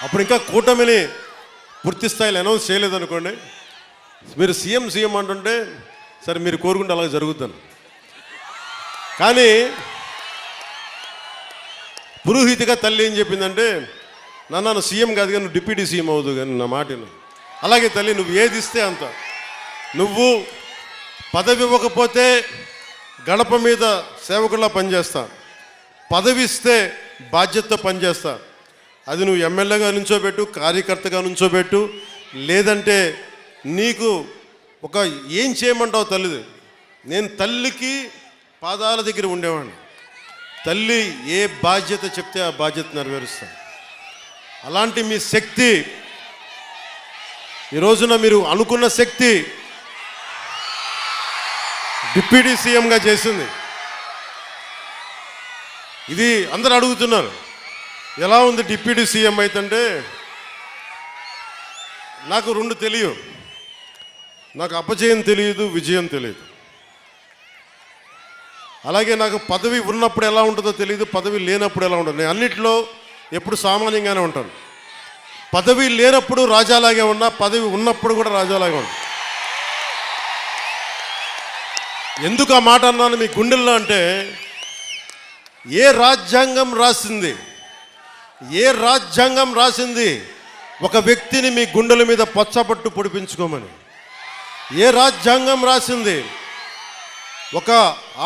అప్పుడు ఇంకా కూటమిని పూర్తి స్థాయిలో అనౌన్స్ చేయలేదనుకోండి, మీరు సీఎం అంటుంటే సరే మీరు కోరుకుంటే అలా జరుగుతాను. కానీ పురోహితిగా తల్లి ఏం చెప్పిందంటే, నన్ను సీఎం కాదు కానీ నువ్వు డిప్యూటీ సీఎం అవుదు కానీ నా మాటను. అలాగే తల్లి, నువ్వు ఏది ఇస్తే అంత. నువ్వు పదవి ఇవ్వకపోతే గడప మీద సేవకుల్లా పనిచేస్తా, పదవి ఇస్తే బాధ్యతతో పనిచేస్తా. అది నువ్వు ఎమ్మెల్యేగా నుంచోబెట్టు, కార్యకర్తగా నుంచోబెట్టు, లేదంటే నీకు ఒక ఏం చేయమంటావు తల్లిది. నేను తల్లికి పాదాల దగ్గర ఉండేవాడిని. తల్లి ఏ బాధ్యత చెప్తే ఆ బాధ్యత నెరవేరుస్తాను. అలాంటి మీ శక్తి ఈ రోజున మీరు అనుకున్న శక్తి డిప్యూటీ సీఎంగా చేసింది. ఇది అందరూ అడుగుతున్నారు, ఎలా ఉంది డిప్యూటీ సీఎం అయితే. నాకు రెండు తెలియదు, నాకు అపజయం తెలియదు, విజయం తెలియదు. అలాగే నాకు పదవి ఉన్నప్పుడు ఎలా ఉంటుందో తెలియదు, పదవి లేనప్పుడు ఎలా ఉంటుంది. నేను అన్నిట్లో ఎప్పుడు సామాన్యంగానే ఉంటాను. పదవి లేనప్పుడు రాజాలాగే ఉన్నా, పదవి ఉన్నప్పుడు కూడా రాజాలాగే ఉన్నా. ఎందుకు ఆ మాట అన్నాను మీ గుండెల్లో అంటే, ఏ రాజ్యాంగం రాసింది ఒక వ్యక్తిని మీ గుండెల మీద పచ్చబట్టు పొడిపించుకోమని? ఏ రాజ్యాంగం రాసింది ఒక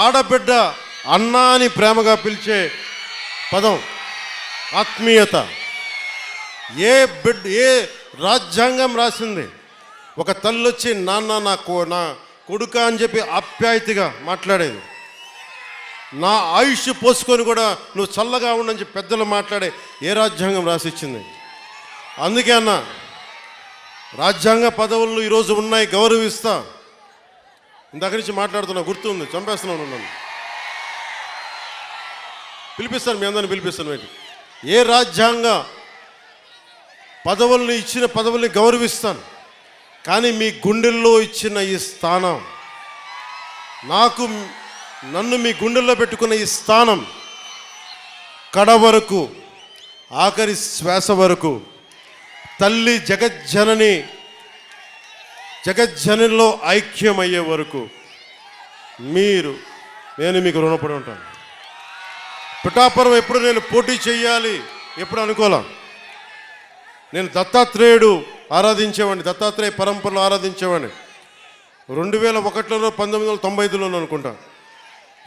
ఆడబిడ్డ అన్నా అని ప్రేమగా పిలిచే పదం ఆత్మీయత? ఏ రాజ్యాంగం రాసింది ఒక తల్లి వచ్చి నాన్న నా కొడుక అని చెప్పి ఆప్యాయతగా మాట్లాడేది? నా ఆయుష్ పోసుకొని కూడా నువ్వు చల్లగా ఉండని చెప్పి పెద్దలు మాట్లాడే ఏ రాజ్యాంగం రాసిచ్చింది? అందుకే అన్న, రాజ్యాంగ పదవులు ఈరోజు ఉన్నాయి, గౌరవిస్తా. ఇందాక నుంచి మాట్లాడుతున్నా, గుర్తుంది, చంపేస్తున్నాను నన్ను. పిలిపిస్తాను, మీ అందరిని పిలిపిస్తాను. ఏ రాజ్యాంగ పదవుల్ని ఇచ్చిన పదవుల్ని గౌరవిస్తాను. కానీ మీ గుండెల్లో ఇచ్చిన ఈ స్థానం, నన్ను మీ గుండెల్లో పెట్టుకున్న ఈ స్థానం కడ వరకు, ఆఖరి శ్వాస వరకు, తల్లి జగజ్జననిలో ఐక్యమయ్యే వరకు నేను మీకు రుణపడి ఉంటాను. పిఠాపురం ఎప్పుడు నేను పోటీ చేయాలి ఎప్పుడు అనుకోలే. నేను దత్తాత్రేయుడు ఆరాధించేవాడిని, దత్తాత్రేయ పరంపరలో ఆరాధించేవాడిని. 2001లో 1995లో అనుకుంటా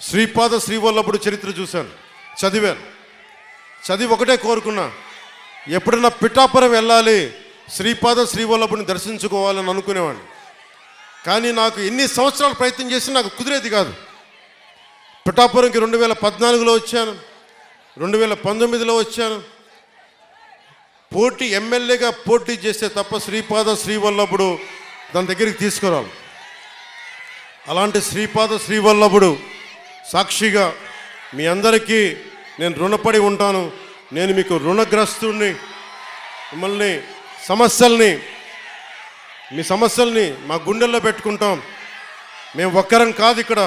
శ్రీపాద శ్రీవల్లభుడు చరిత్ర చూశాను, చదివి ఒకటే కోరుకున్నా, ఎప్పుడన్నా పిఠాపురం వెళ్ళాలి, శ్రీపాద శ్రీవల్లభుడిని దర్శించుకోవాలని అనుకునేవాడిని. కానీ నాకు ఎన్ని సంవత్సరాలు ప్రయత్నం చేసినా నాకు కుదిరేది కాదు. పిఠాపురంకి 2014లో వచ్చాను, 2019లో వచ్చాను. ఎమ్మెల్యేగా పోటీ చేస్తే తప్ప శ్రీపాద శ్రీవల్లభుడు దాని దగ్గరికి తీసుకురాలి. అలాంటి శ్రీపాద శ్రీవల్లభుడు సాక్షిగా మీ అందరికీ నేను రుణపడి ఉంటాను. నేను మీకు రుణగ్రస్తుడిని. మిమ్మల్ని మీ సమస్యల్ని మా గుండెల్లో పెట్టుకుంటాం. మేము ఒక్కరం కాదు ఇక్కడ.